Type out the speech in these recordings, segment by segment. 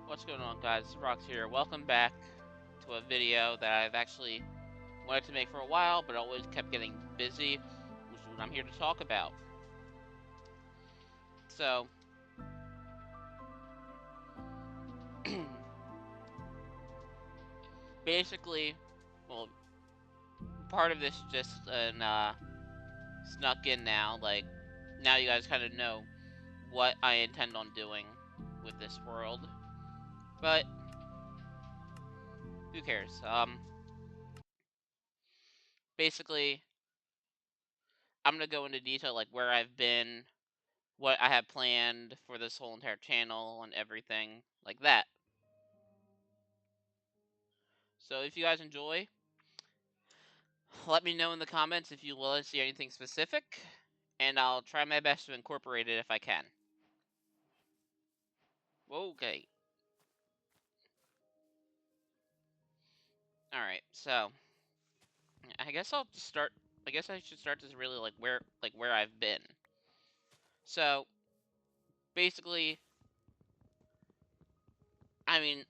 What's going on, guys? It's Rox here. Welcome back to a video that I've actually wanted to make for a while, but always kept getting busy, which is what I'm here to talk about. So, basically, well, part of this is just snuck in now. Like, now you guys kind of know what I intend on doing with this world. But, who cares? Basically, I'm gonna go into detail, like, where I've been, what I have planned for this whole entire channel and everything like that. So if you guys enjoy, let me know in the comments if you want to see anything specific, and I'll try my best to incorporate it if I can. Okay. Alright, so I guess I'll just start I guess I should start this really where I've been. So basically, I mean,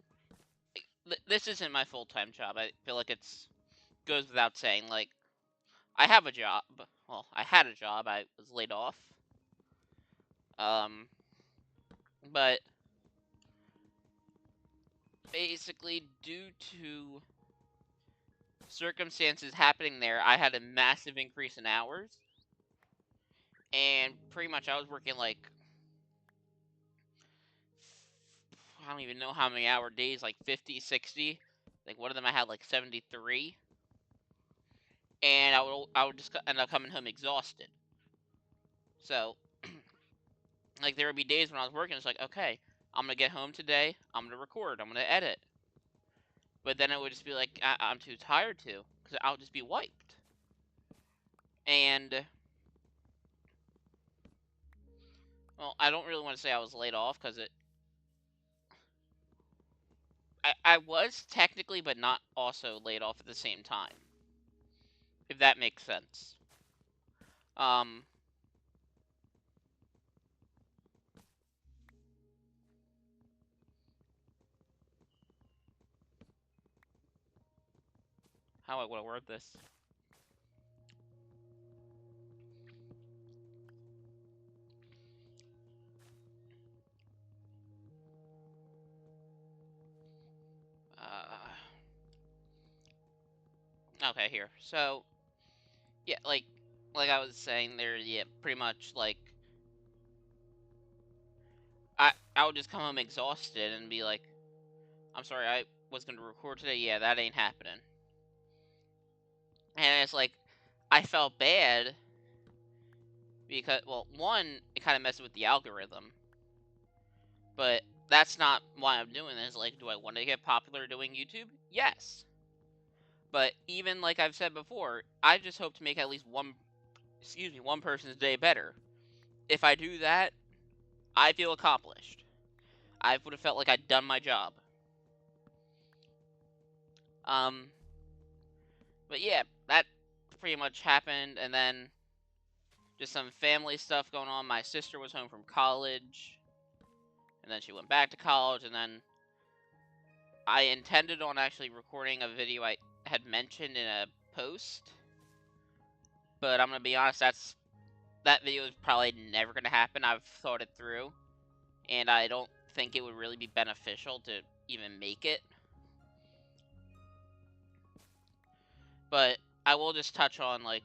this isn't my full-time job. I feel like it's goes without saying. Like, I have a job. Well, I had a job. I was laid off. Um, but basically, due to circumstances happening there, I had a massive increase in hours. And pretty much I was working like, I don't even know how many hour days, like 50, 60. Like one of them I had like 73. And I would just end up coming home exhausted. So, like there would be days when I was working, it's like, okay, I'm going to get home today, I'm going to record, I'm going to edit. But then it would just be like, I'm too tired to, because I'll just be wiped. And, well, I don't really want to say I was laid off, because I was technically, but not also laid off at the same time. If that makes sense. Um, how I want to word this. Okay, here. So, yeah, like I was saying there, yeah, pretty much, like, I would just come home exhausted and be like, I'm sorry, I was going to record today. Yeah, that ain't happening. And it's like, I felt bad because, well, one, it kind of messes with the algorithm. But that's not why I'm doing this. Like, do I want to get popular doing YouTube? Yes. But even like I've said before, I just hope to make at least one person's day better. If I do that, I feel accomplished. I would have felt like I'd done my job. Um, but yeah, that pretty much happened, and then just some family stuff going on. My sister was home from college, and then she went back to college, and then I intended on actually recording a video I had mentioned in a post, but I'm gonna be honest, that video is probably never gonna happen. I've thought it through, and I don't think it would really be beneficial to even make it. But I will just touch on like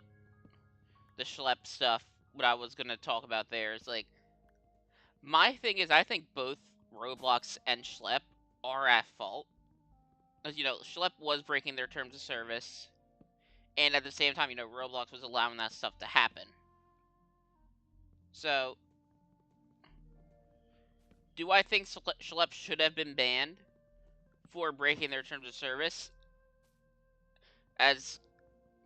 the Schlepp stuff. What I was gonna talk about there is like, my thing is, I think both Roblox and Schlepp are at fault. As you know, Schlepp was breaking their terms of service, and at the same time, you know, Roblox was allowing that stuff to happen. So, do I think Schlepp should have been banned for breaking their terms of service? As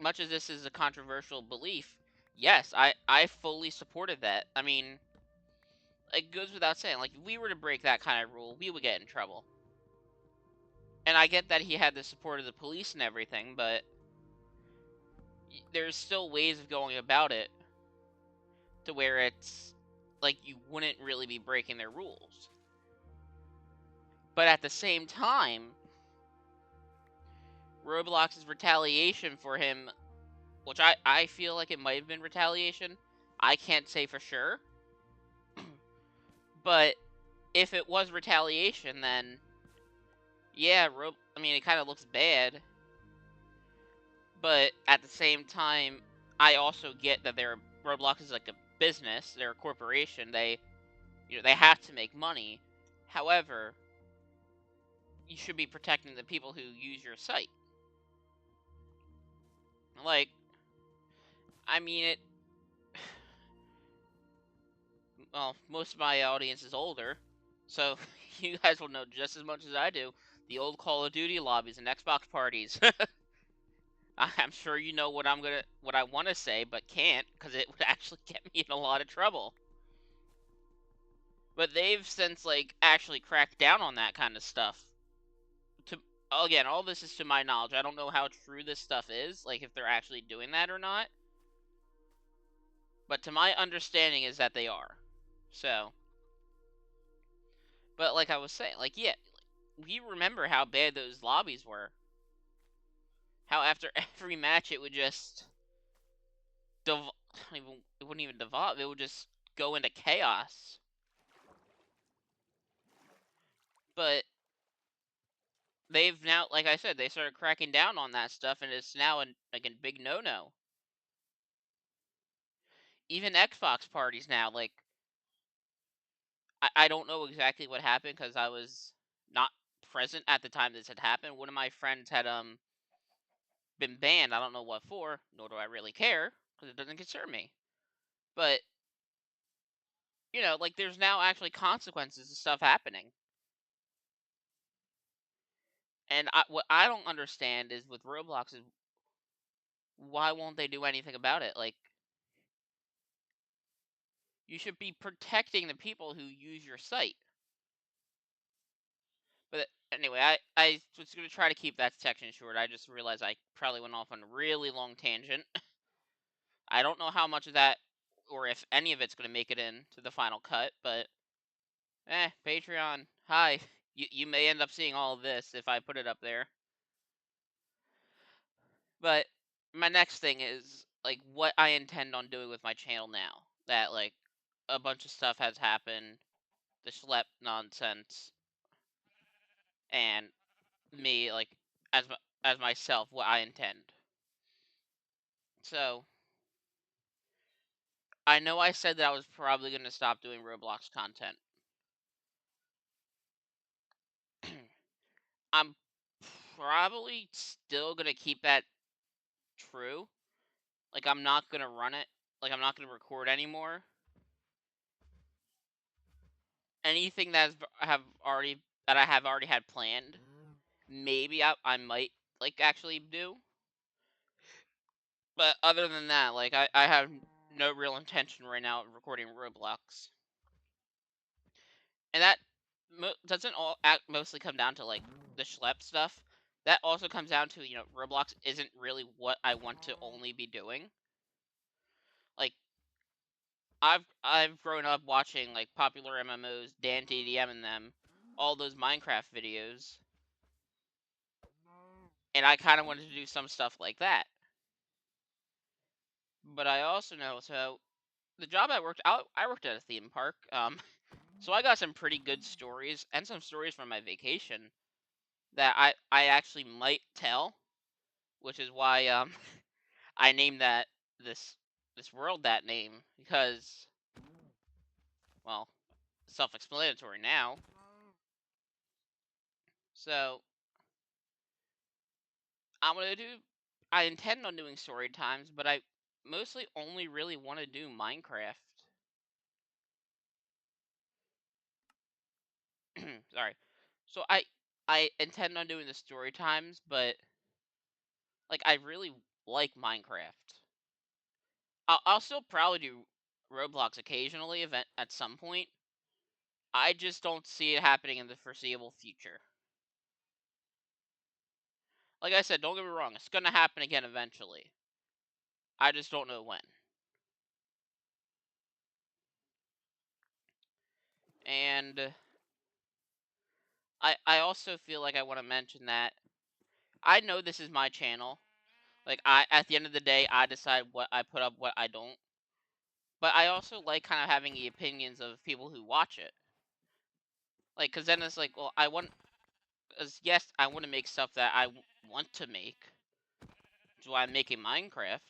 much as this is a controversial belief, yes, I fully supported that. I mean, it goes without saying, like, if we were to break that kind of rule, we would get in trouble. And I get that he had the support of the police and everything, but there's still ways of going about it to where it's like you wouldn't really be breaking their rules. But at the same time, Roblox's retaliation for him, which I feel like it might have been retaliation. I can't say for sure. But if it was retaliation, then yeah, I mean, it kind of looks bad. But at the same time, I also get that Roblox is like a business. They're a corporation. They have to make money. However, you should be protecting the people who use your site. Like, I mean it. Well, most of my audience is older, so you guys will know just as much as I do. The old Call of Duty lobbies and Xbox parties. I'm sure you know what I want to say, but can't because it would actually get me in a lot of trouble. But they've since like actually cracked down on that kind of stuff. To Again, all this is to my knowledge. I don't know how true this stuff is, like if they're actually doing that or not. But to my understanding is that they are. So, but like I was saying, like yeah, we remember how bad those lobbies were. How after every match it would just it wouldn't even devolve. It would just go into chaos. But they've now, like I said, they started cracking down on that stuff, and it's now like a big no-no. Even Xbox parties now, like I don't know exactly what happened because I was not present at the time this had happened. One of my friends had been banned. I don't know what for, nor do I really care because it doesn't concern me. But like there's now actually consequences to stuff happening. And what I don't understand is with Roblox is why won't they do anything about it? Like you should be protecting the people who use your site. But anyway, I was going to try to keep that section short. I just realized I probably went off on a really long tangent. I don't know how much of that, or if any of it's going to make it into the final cut, but Patreon, hi. You may end up seeing all of this if I put it up there. But my next thing is, like, what I intend on doing with my channel now. That, like, a bunch of stuff has happened, the schlep nonsense, and me, like, as myself, what I intend. So, I know I said that I was probably going to stop doing Roblox content. I'm probably still going to keep that true. Like, I'm not going to run it. Like, I'm not going to record anymore. Anything that I have already had planned, maybe I might, like, actually do. But other than that, like, I have no real intention right now of recording Roblox. And that doesn't mostly come down to, like, the schlep stuff. That also comes down to, Roblox isn't really what I want to only be doing. Like, I've grown up watching, like, popular MMOs, DanTDM and them, all those Minecraft videos. And I kind of wanted to do some stuff like that. But I also know, so the job I worked at a theme park. So I got some pretty good stories and some stories from my vacation that I actually might tell, which is why I named this this world that name because, well, self-explanatory now. So I intend on doing story times, but I mostly only really want to do Minecraft. Sorry. So I intend on doing the story times, but like I really like Minecraft. I'll still probably do Roblox occasionally, at some point. I just don't see it happening in the foreseeable future. Like I said, don't get me wrong, it's gonna happen again eventually. I just don't know when. And I also feel like I want to mention that I know this is my channel. Like, at the end of the day, I decide what I put up, what I don't. But I also like kind of having the opinions of people who watch it. Like, because then it's like, well, yes, I want to make stuff that want to make. So I'm making Minecraft.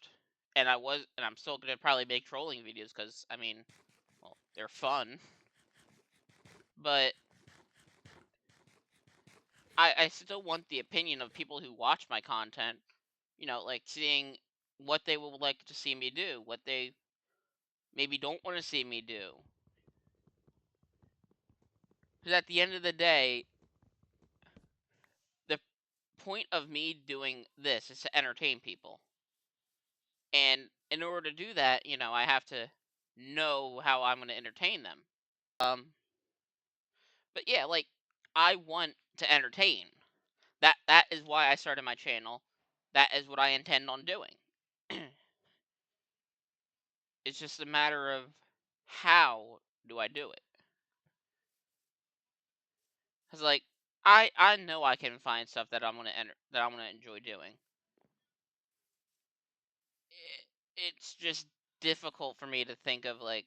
And I'm still gonna probably make trolling videos because, I mean, well, they're fun. But I still want the opinion of people who watch my content. Like seeing what they would like to see me do, what they maybe don't want to see me do. Because at the end of the day, the point of me doing this is to entertain people. And in order to do that, I have to know how I'm going to entertain them. But yeah, like I want to entertain. That is why I started my channel. That is what I intend on doing. It's just a matter of how do I do it? Cuz like I know I can find stuff that I'm going to enjoy doing. It's just difficult for me to think of like,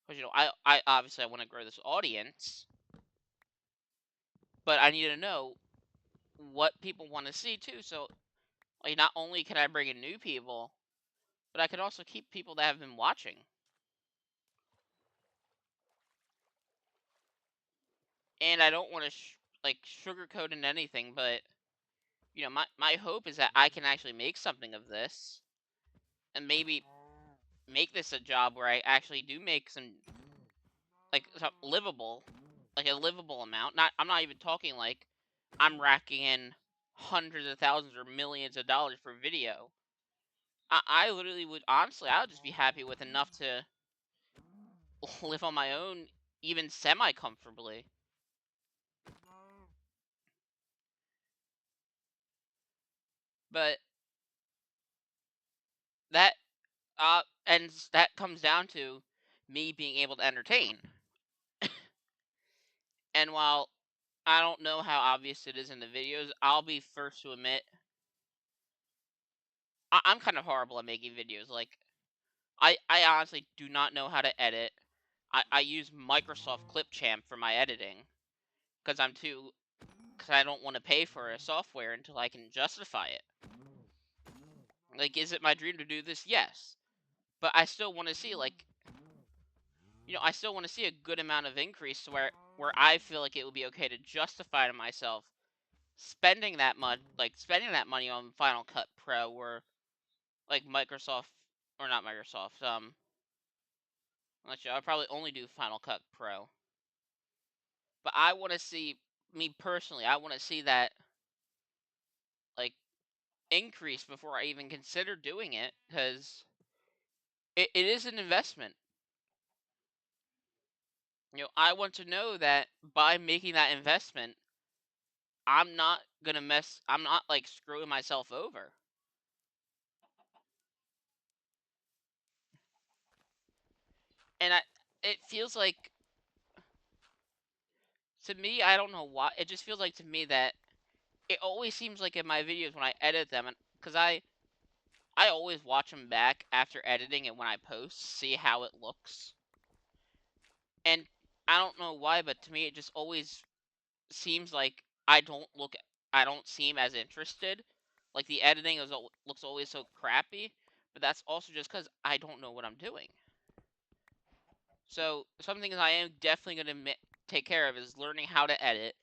cuz I obviously I want to grow this audience, but I need to know what people want to see too. So like not only can I bring in new people, but I could also keep people that have been watching. And I don't want to like sugarcoat in anything, but my hope is that I can actually make something of this, and maybe make this a job where I actually do make some like some livable, like a livable amount. I'm not even talking like I'm racking in hundreds of thousands or millions of dollars per video. I literally would honestly, I would just be happy with enough to live on my own, even semi comfortably. But that and that comes down to me being able to entertain. And while I don't know how obvious it is in the videos, I'll be first to admit I'm kind of horrible at making videos. Like I honestly do not know how to edit. I use Microsoft Clipchamp for my editing because I don't want to pay for a software until I can justify it. Like, is it my dream to do this? Yes, but I still want to see like I still want to see a good amount of increase to where I feel like it would be okay to justify to myself spending that money on Final Cut Pro or like Microsoft or not Microsoft. Actually, I'll probably only do Final Cut Pro. But I want to see me personally. I want to see that like increase before I even consider doing it because it is an investment. I want to know that by making that investment, I'm not like screwing myself over. And it feels like to me, I don't know why. It just feels like to me that it always seems like in my videos when I edit them, and because I always watch them back after editing and when I post, see how it looks. And I don't know why, but to me, it just always seems like I don't seem as interested. Like the editing looks always so crappy, but that's also just because I don't know what I'm doing. So something that I am definitely going to take care of is learning how to edit.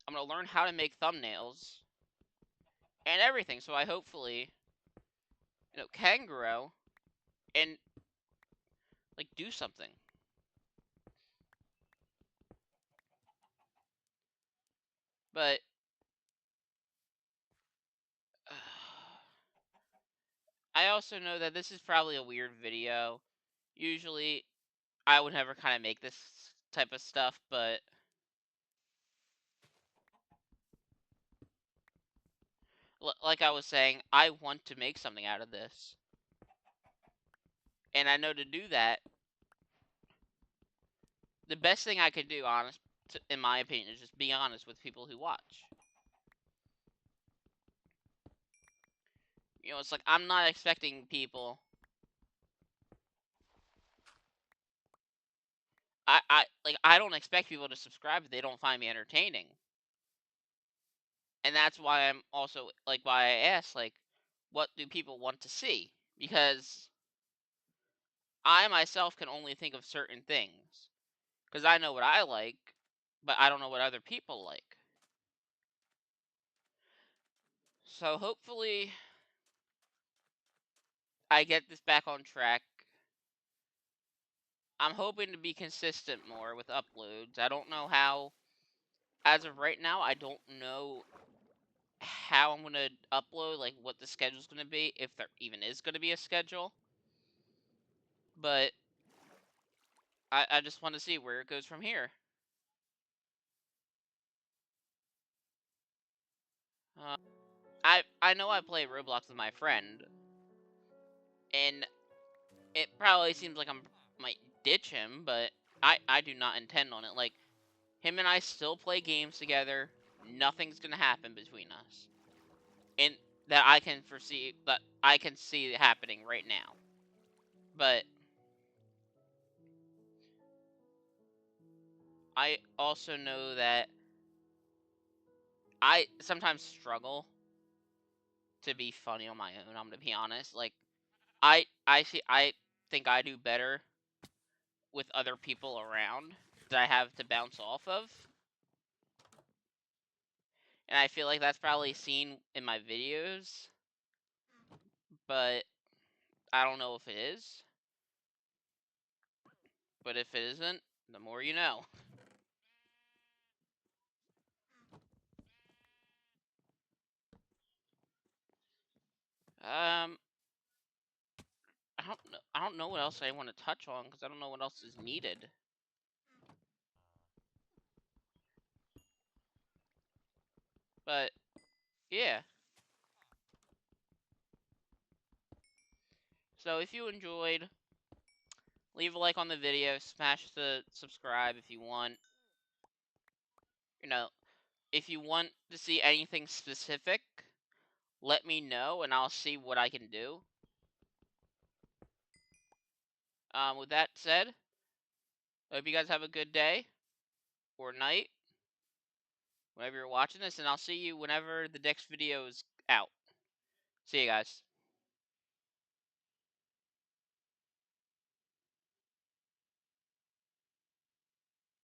I'm going to learn how to make thumbnails and everything. So I hopefully, can grow and like do something. But I also know that this is probably a weird video. Usually, I would never kind of make this type of stuff, but like I was saying, I want to make something out of this. And I know to do that, the best thing I could do, honest, in my opinion, is just be honest with people who watch. You know, it's like, I'm not expecting people... I don't expect people to subscribe if they don't find me entertaining. And that's why I'm also, like, why I ask, like, what do people want to see? Because I myself can only think of certain things. Because I know what I like, but I don't know what other people like. So hopefully I get this back on track. I'm hoping to be consistent more with uploads. I don't know how. As of right now, I don't know how I'm going to upload, like what the schedule's going to be, if there even is going to be a schedule. But I just want to see where it goes from here. I know I play Roblox with my friend, and it probably seems like I might ditch him, but I do not intend on it. Like, him and I still play games together. Nothing's gonna happen between us, and that I can foresee, that I can see happening right now. But I also know that I sometimes struggle to be funny on my own. I'm gonna be honest. Like, I think I do better with other people around that I have to bounce off of. And I feel like that's probably seen in my videos, but I don't know if it is. But if it isn't, the more you know. Um, I don't know. I don't know what else I want to touch on because I don't know what else is needed. But yeah. So if you enjoyed, leave a like on the video, smash the subscribe if you want. You know, if you want to see anything specific, let me know and I'll see what I can do. With that said, I hope you guys have a good day or night, whenever you're watching this, and I'll see you whenever the next video is out. See you guys.